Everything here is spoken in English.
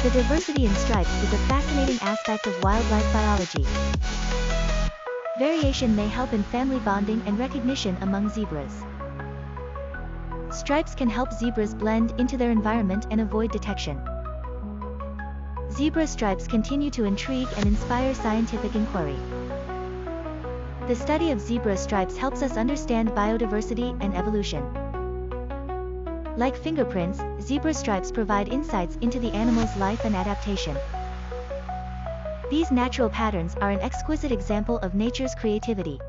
The diversity in stripes is a fascinating aspect of wildlife biology. Variation may help in family bonding and recognition among zebras. Stripes can help zebras blend into their environment and avoid detection. Zebra stripes continue to intrigue and inspire scientific inquiry. The study of zebra stripes helps us understand biodiversity and evolution. Like fingerprints, zebra stripes provide insights into the animal's life and adaptation. These natural patterns are an exquisite example of nature's creativity.